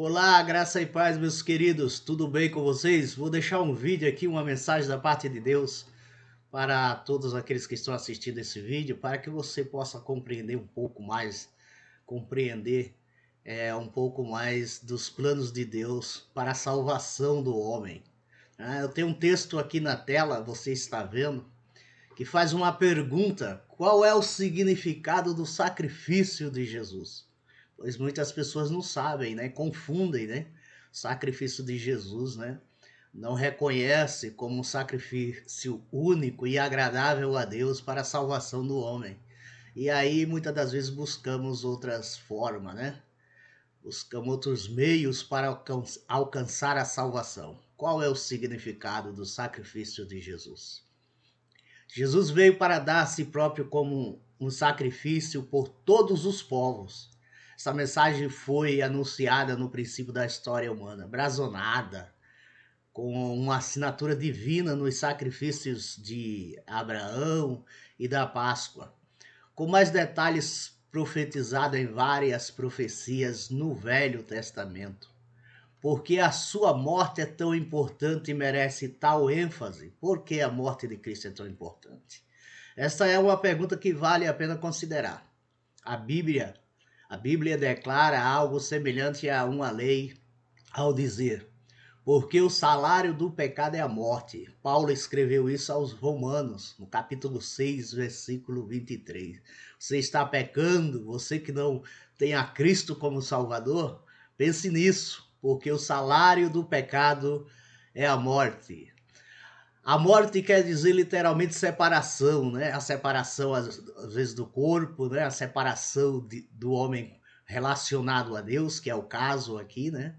Olá, graça e paz, meus queridos, tudo bem com vocês? Vou deixar um vídeo aqui, uma mensagem da parte de Deus para todos aqueles que estão assistindo esse vídeo, para que você possa compreender um pouco mais, compreender um pouco mais dos planos de Deus para a salvação do homem. Eu tenho um texto aqui na tela, você está vendo, que faz uma pergunta: qual é o significado do sacrifício de Jesus? Pois muitas pessoas não sabem, né? Confundem, né? O sacrifício de Jesus, né? Não reconhece como um sacrifício único e agradável a Deus para a salvação do homem. E aí muitas das vezes buscamos outras formas, né? Buscamos outros meios para alcançar a salvação. Qual é o significado do sacrifício de Jesus? Jesus veio para dar a si próprio como um sacrifício por todos os povos. Essa mensagem foi anunciada no princípio da história humana, blasonada, com uma assinatura divina nos sacrifícios de Abraão e da Páscoa, com mais detalhes profetizado em várias profecias no Velho Testamento. Por que a sua morte é tão importante e merece tal ênfase? Por que a morte de Cristo é tão importante? Essa é uma pergunta que vale a pena considerar. A Bíblia, a Bíblia declara algo semelhante a uma lei ao dizer: porque o salário do pecado é a morte. Paulo escreveu isso aos Romanos, no capítulo 6, versículo 23. Você está pecando, você que não tem a Cristo como Salvador, pense nisso, porque o salário do pecado é a morte. A morte quer dizer literalmente separação, né? A separação, às vezes, do corpo, né? A separação do homem relacionado a Deus, que é o caso aqui, né?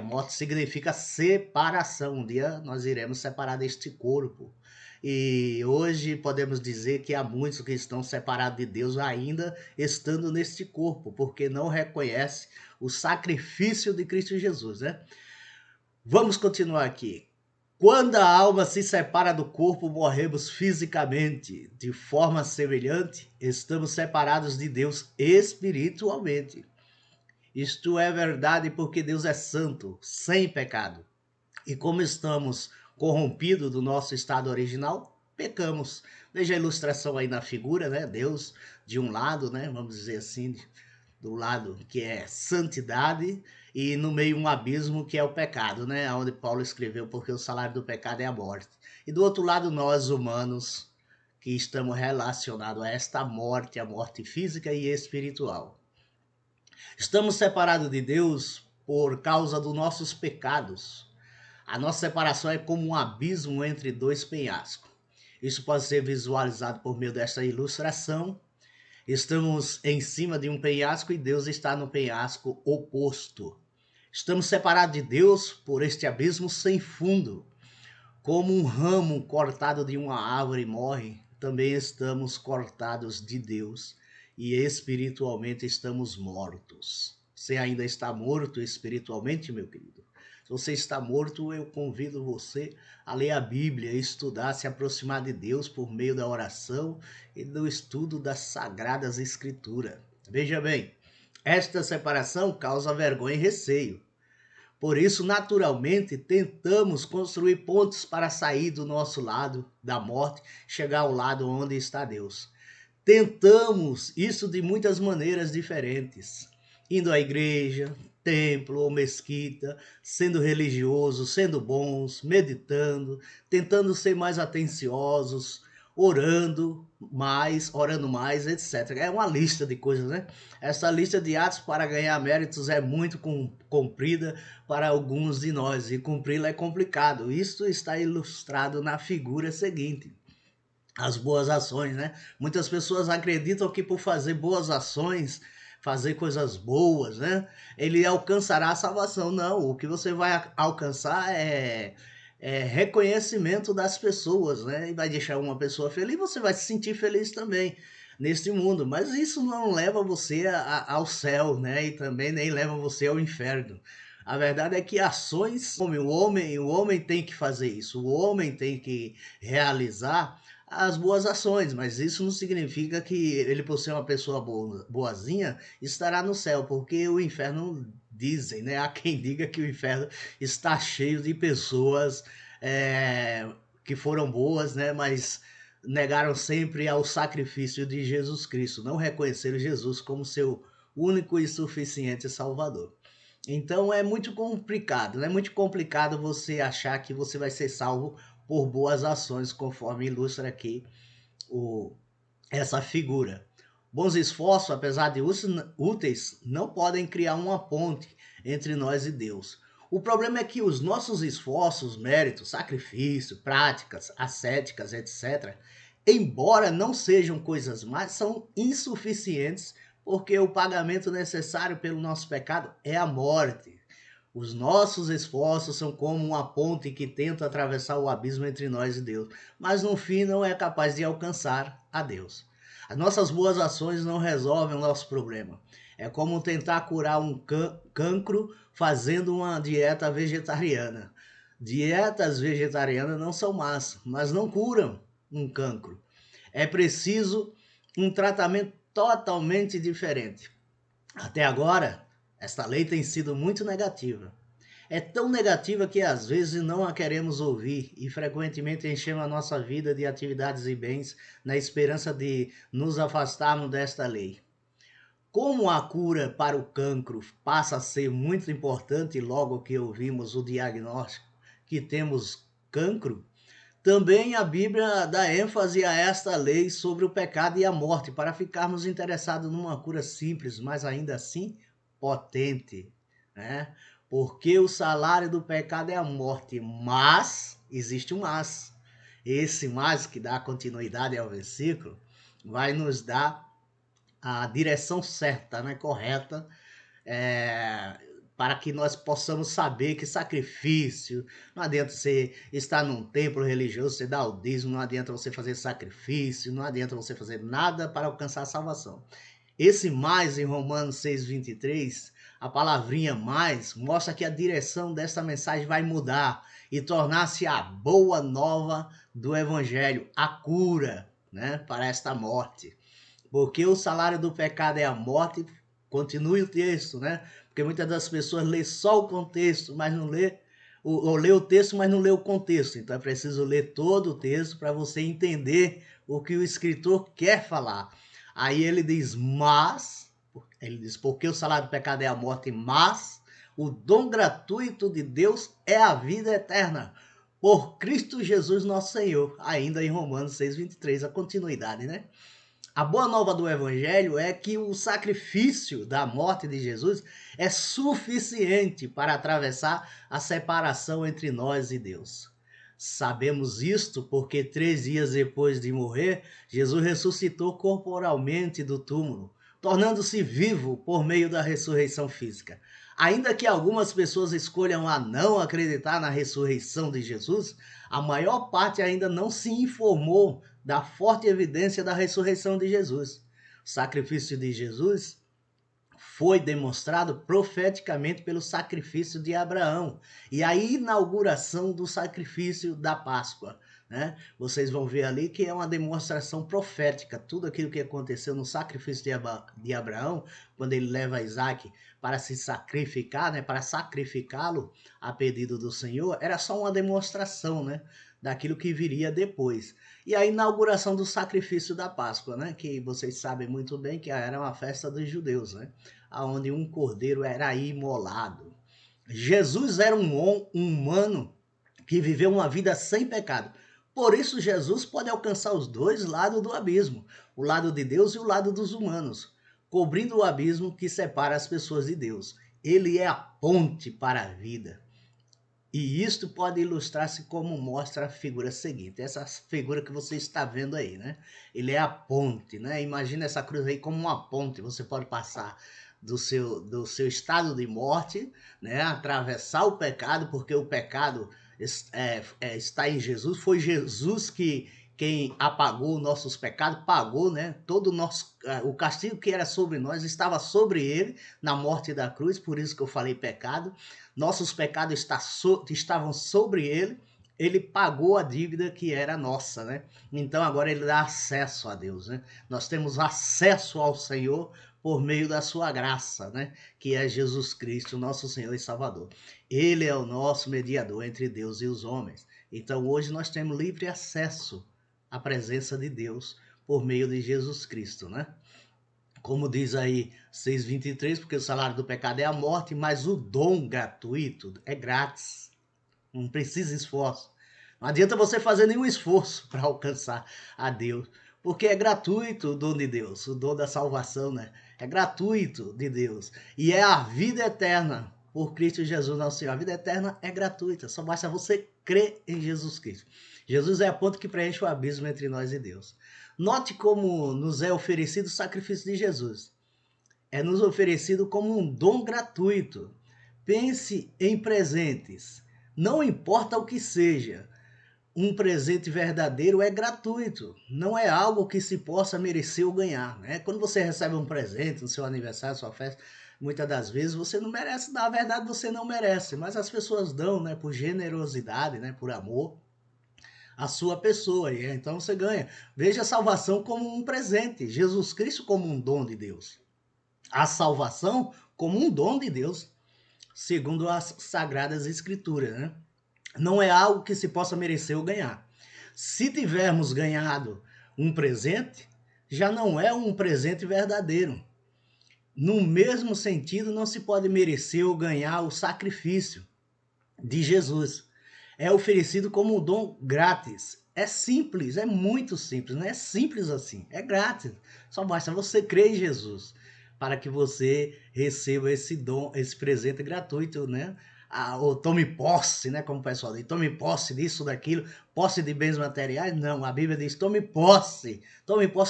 Morte significa separação. Um dia nós iremos separar deste corpo. E hoje podemos dizer que há muitos que estão separados de Deus ainda estando neste corpo, porque não reconhece o sacrifício de Cristo Jesus, né? Vamos continuar aqui. Quando a alma se separa do corpo, morremos fisicamente. De forma semelhante, estamos separados de Deus espiritualmente. Isto é verdade porque Deus é santo, sem pecado. E como estamos corrompidos do nosso estado original, pecamos. Veja a ilustração aí na figura, né? Deus de um lado, né? Vamos dizer assim, do lado que é santidade e no meio um abismo que é o pecado, né? Onde Paulo escreveu porque o salário do pecado é a morte. E do outro lado nós humanos que estamos relacionados a esta morte, a morte física e espiritual. Estamos separados de Deus por causa dos nossos pecados. A nossa separação é como um abismo entre dois penhascos. Isso pode ser visualizado por meio desta ilustração. Estamos em cima de um penhasco e Deus está no penhasco oposto. Estamos separados de Deus por este abismo sem fundo. Como um ramo cortado de uma árvore morre, também estamos cortados de Deus e espiritualmente estamos mortos. Você ainda está morto espiritualmente, meu querido? Se você está morto, eu convido você a ler a Bíblia, estudar, se aproximar de Deus por meio da oração e do estudo das Sagradas Escrituras. Veja bem, esta separação causa vergonha e receio. Por isso, naturalmente, tentamos construir pontes para sair do nosso lado da morte, chegar ao lado onde está Deus. Tentamos isso de muitas maneiras diferentes, indo à igreja, templo ou mesquita, sendo religioso, sendo bons, meditando, tentando ser mais atenciosos, orando mais, etc. É uma lista de coisas, né? Essa lista de atos para ganhar méritos é muito comprida para alguns de nós e cumpri-la é complicado. Isto está ilustrado na figura seguinte. As boas ações, né? Muitas pessoas acreditam que por fazer boas ações, fazer coisas boas, né? Ele alcançará a salvação. Não, o que você vai alcançar é reconhecimento das pessoas, né? E vai deixar uma pessoa feliz, você vai se sentir feliz também neste mundo. Mas isso não leva você ao céu, né? E também nem leva você ao inferno. A verdade é que ações, o homem tem que fazer isso, o homem tem que realizar as boas ações, mas isso não significa que ele, por ser uma pessoa boazinha, estará no céu, porque o inferno dizem, né? Há quem diga que o inferno está cheio de pessoas que foram boas, né? Mas negaram sempre ao sacrifício de Jesus Cristo, não reconheceram Jesus como seu único e suficiente Salvador. Então é muito complicado, né? É muito complicado você achar que você vai ser salvo por boas ações, conforme ilustra aqui o, essa figura. Bons esforços, apesar de úteis, não podem criar uma ponte entre nós e Deus. O problema é que os nossos esforços, méritos, sacrifício, práticas, ascéticas, etc., embora não sejam coisas más, são insuficientes porque o pagamento necessário pelo nosso pecado é a morte. Os nossos esforços são como uma ponte que tenta atravessar o abismo entre nós e Deus, mas no fim não é capaz de alcançar a Deus. As nossas boas ações não resolvem o nosso problema. É como tentar curar um cancro fazendo uma dieta vegetariana. Dietas vegetarianas não são más, mas não curam um cancro. É preciso um tratamento totalmente diferente. Até agora, esta lei tem sido muito negativa. É tão negativa que às vezes não a queremos ouvir e frequentemente enchemos a nossa vida de atividades e bens na esperança de nos afastarmos desta lei. Como a cura para o cancro passa a ser muito importante logo que ouvimos o diagnóstico que temos cancro, também a Bíblia dá ênfase a esta lei sobre o pecado e a morte, para ficarmos interessados numa cura simples, mas ainda assim potente, né? Porque o salário do pecado é a morte, mas existe um mas. Esse mas que dá continuidade ao versículo vai nos dar a direção certa, né? Correta, é, para que nós possamos saber que sacrifício, não adianta você estar num templo religioso, você dar o dízimo, não adianta você fazer sacrifício, não adianta você fazer nada para alcançar a salvação. Esse mais em Romanos 6,23, a palavrinha mais, mostra que a direção dessa mensagem vai mudar e tornar-se a boa nova do evangelho, a cura, né, para esta morte. Porque o salário do pecado é a morte, continue o texto, né? Porque muitas das pessoas lê só o contexto, mas não lê, ou lê o texto, mas não lê o contexto. Então é preciso ler todo o texto para você entender o que o escritor quer falar. Aí ele diz, porque o salário do pecado é a morte, mas o dom gratuito de Deus é a vida eterna. Por Cristo Jesus nosso Senhor. Ainda em Romanos 6,23, a continuidade, né? A boa nova do evangelho é que o sacrifício da morte de Jesus é suficiente para atravessar a separação entre nós e Deus. Sabemos isto porque 3 dias depois de morrer, Jesus ressuscitou corporalmente do túmulo, tornando-se vivo por meio da ressurreição física. Ainda que algumas pessoas escolham a não acreditar na ressurreição de Jesus, a maior parte ainda não se informou da forte evidência da ressurreição de Jesus. O sacrifício de Jesus foi demonstrado profeticamente pelo sacrifício de Abraão e a inauguração do sacrifício da Páscoa. Né? Vocês vão ver ali que é uma demonstração profética. Tudo aquilo que aconteceu no sacrifício de Abraão, quando ele leva Isaac para se sacrificar, né? Para sacrificá-lo a pedido do Senhor, era só uma demonstração, né? Daquilo que viria depois. E a inauguração do sacrifício da Páscoa, né? Que vocês sabem muito bem que era uma festa dos judeus, né? Onde um cordeiro era imolado. Jesus era um humano que viveu uma vida sem pecado. Por isso, Jesus pode alcançar os dois lados do abismo, o lado de Deus e o lado dos humanos, cobrindo o abismo que separa as pessoas de Deus. Ele é a ponte para a vida. E isto pode ilustrar-se como mostra a figura seguinte, essa figura que você está vendo aí, né? Ele é a ponte, né? Imagina essa cruz aí como uma ponte, você pode passar do seu estado de morte, né? Atravessar o pecado, porque o pecado está em Jesus, foi Jesus quem apagou nossos pecados, pagou, né? Todo o castigo que era sobre nós estava sobre ele na morte da cruz, por isso que eu falei pecado. Nossos pecados estavam sobre ele, ele pagou a dívida que era nossa, né? Então agora ele dá acesso a Deus, né? Nós temos acesso ao Senhor por meio da sua graça, né? Que é Jesus Cristo, nosso Senhor e Salvador. Ele é o nosso mediador entre Deus e os homens. Então hoje nós temos livre acesso à presença de Deus por meio de Jesus Cristo, né? Como diz aí 6:23, porque o salário do pecado é a morte, mas o dom gratuito é grátis. Não precisa esforço. Não adianta você fazer nenhum esforço para alcançar a Deus, porque é gratuito o dom de Deus, o dom da salvação, né? É gratuito de Deus. E é a vida eterna por Cristo Jesus, nosso Senhor. A vida eterna é gratuita, só basta você crer em Jesus Cristo. Jesus é a ponte que preenche o abismo entre nós e Deus. Note como nos é oferecido o sacrifício de Jesus. É nos oferecido como um dom gratuito. Pense em presentes. Não importa o que seja, um presente verdadeiro é gratuito. Não é algo que se possa merecer ou ganhar, né? Quando você recebe um presente no seu aniversário, sua festa, muitas das vezes você não merece, na verdade você não merece, mas as pessoas dão, né, por generosidade, né, por amor a sua pessoa, e então você ganha. Veja a salvação como um presente, Jesus Cristo como um dom de Deus. A salvação como um dom de Deus, segundo as Sagradas Escrituras, né? Não é algo que se possa merecer ou ganhar. Se tivermos ganhado um presente, já não é um presente verdadeiro. No mesmo sentido, não se pode merecer ou ganhar o sacrifício de Jesus. É oferecido como um dom grátis. É simples, é muito simples, não é simples assim, é grátis. Só basta você crer em Jesus para que você receba esse dom, esse presente gratuito, né? Ou tome posse, né? Como o pessoal diz, tome posse disso, daquilo, posse de bens materiais. Não, a Bíblia diz, tome posse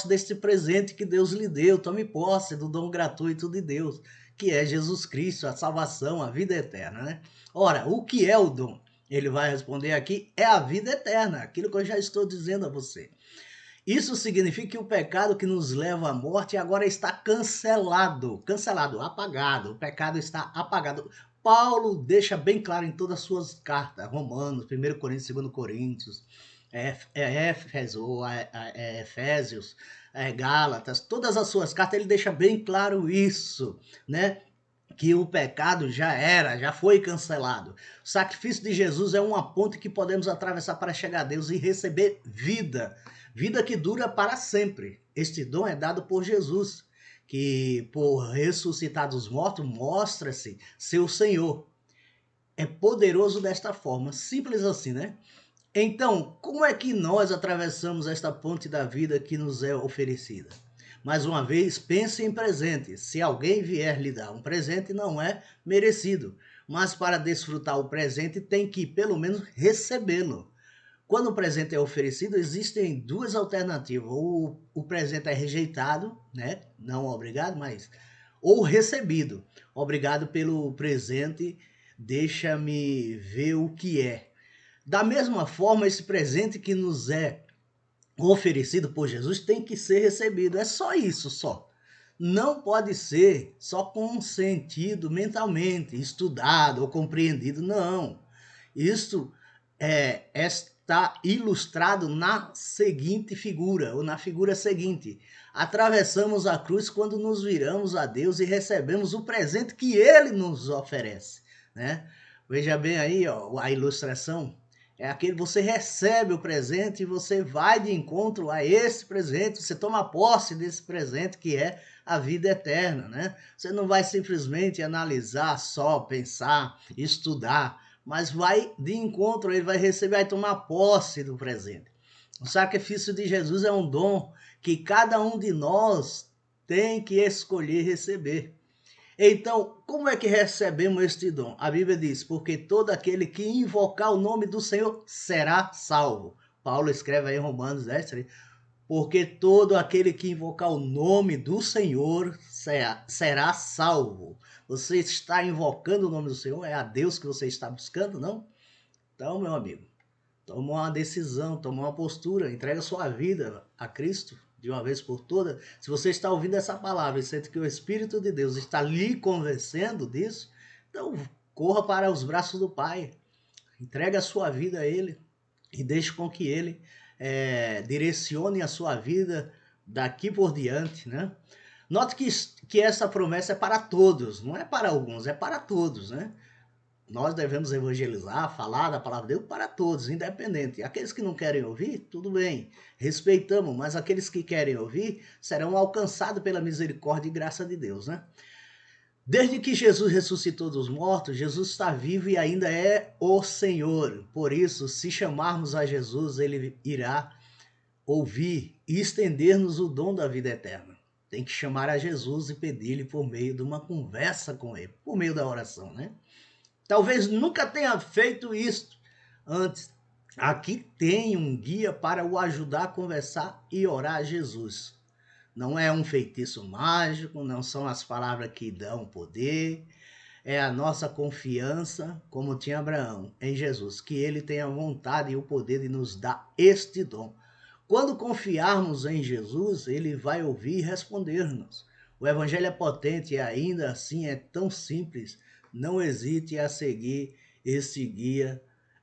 desse presente que Deus lhe deu, tome posse do dom gratuito de Deus, que é Jesus Cristo, a salvação, a vida eterna, né? Ora, o que é o dom? Ele vai responder aqui, é a vida eterna, aquilo que eu já estou dizendo a você. Isso significa que o pecado que nos leva à morte agora está cancelado, apagado, o pecado está apagado. Paulo deixa bem claro em todas as suas cartas, Romanos, 1 Coríntios, 2 Coríntios, Efésios, Gálatas, todas as suas cartas ele deixa bem claro isso, né? Que o pecado já foi cancelado. O sacrifício de Jesus é uma ponte que podemos atravessar para chegar a Deus e receber vida, vida que dura para sempre. Este dom é dado por Jesus, que por ressuscitar dos mortos mostra-se seu Senhor. É poderoso desta forma, simples assim, né? Então, como é que nós atravessamos esta ponte da vida que nos é oferecida? Mais uma vez, pense em presente. Se alguém vier lhe dar um presente, não é merecido. Mas para desfrutar o presente, tem que pelo menos recebê-lo. Quando o presente é oferecido, existem duas alternativas. Ou o presente é rejeitado, né? Não obrigado, mas ou recebido. Obrigado pelo presente, deixa-me ver o que é. Da mesma forma, esse presente que nos é oferecido por Jesus tem que ser recebido. É só isso, só. Não pode ser só com sentido mentalmente, estudado ou compreendido, não. Isso está ilustrado na seguinte figura, ou na figura seguinte. Atravessamos a cruz quando nos viramos a Deus e recebemos o presente que Ele nos oferece, né? Veja bem aí, ó, a ilustração. É aquele que você recebe o presente e você vai de encontro a esse presente, você toma posse desse presente que é a vida eterna, né? Você não vai simplesmente analisar só, pensar, estudar, mas vai de encontro, ele vai receber, vai tomar posse do presente. O sacrifício de Jesus é um dom que cada um de nós tem que escolher receber. Então, como é que recebemos este dom? A Bíblia diz, porque todo aquele que invocar o nome do Senhor será salvo. Paulo escreve aí em Romanos 10, porque todo aquele que invocar o nome do Senhor será salvo. Você está invocando o nome do Senhor? É a Deus que você está buscando, não? Então, meu amigo, toma uma decisão, toma uma postura, entrega sua vida a Cristo de uma vez por todas. Se você está ouvindo essa palavra e sente que o Espírito de Deus está lhe convencendo disso, então corra para os braços do Pai, entregue a sua vida a Ele e deixe com que Ele direcione a sua vida daqui por diante, né? Note que essa promessa é para todos, não é para alguns, é para todos, né? Nós devemos evangelizar, falar da palavra de Deus para todos, independente. Aqueles que não querem ouvir, tudo bem, respeitamos, mas aqueles que querem ouvir serão alcançados pela misericórdia e graça de Deus, né? Desde que Jesus ressuscitou dos mortos, Jesus está vivo e ainda é o Senhor. Por isso, se chamarmos a Jesus, ele irá ouvir e estender-nos o dom da vida eterna. Tem que chamar a Jesus e pedir-lhe por meio de uma conversa com ele, por meio da oração, né? Talvez nunca tenha feito isso antes. Aqui tem um guia para o ajudar a conversar e orar a Jesus. Não é um feitiço mágico, não são as palavras que dão poder, é a nossa confiança, como tinha Abraão, em Jesus, que ele tem a vontade e o poder de nos dar este dom. Quando confiarmos em Jesus, ele vai ouvir e responder-nos. O evangelho é potente e ainda assim é tão simples. Não hesite a seguir esse guia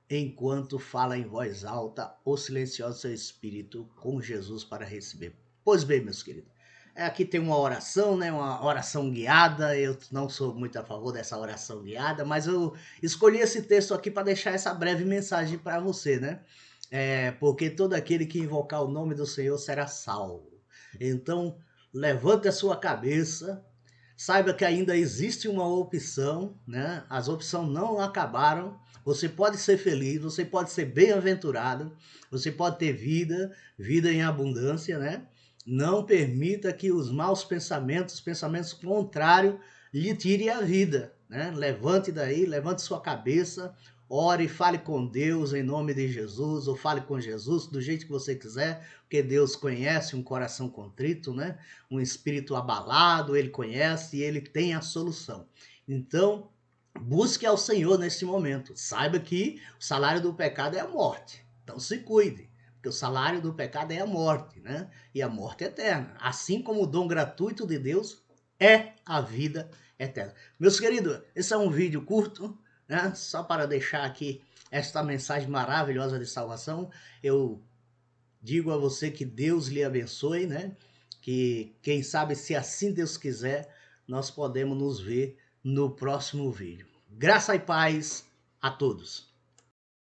enquanto fala em voz alta ou silenciosa seu espírito com Jesus para receber. Pois bem, meus queridos, aqui tem uma oração, né? Uma oração guiada. Eu não sou muito a favor dessa oração guiada, mas eu escolhi esse texto aqui para deixar essa breve mensagem para você, né? Porque todo aquele que invocar o nome do Senhor será salvo. Então, levante a sua cabeça, saiba que ainda existe uma opção, né? As opções não acabaram. Você pode ser feliz, você pode ser bem-aventurado, você pode ter vida, vida em abundância, né? Não permita que os maus pensamentos, pensamentos contrários, lhe tirem a vida, né? Levante daí, levante sua cabeça, ore, fale com Deus em nome de Jesus, ou fale com Jesus do jeito que você quiser, porque Deus conhece um coração contrito, né? Um espírito abalado, ele conhece e ele tem a solução. Então, busque ao Senhor nesse momento. Saiba que o salário do pecado é a morte. Então se cuide, porque o salário do pecado é a morte, né? E a morte eterna. Assim como o dom gratuito de Deus é a vida eterna. Meus queridos, esse é um vídeo curto, né? Só para deixar aqui esta mensagem maravilhosa de salvação. Eu digo a você que Deus lhe abençoe, né? Que quem sabe, se assim Deus quiser, nós podemos nos ver no próximo vídeo. Graça e paz a todos.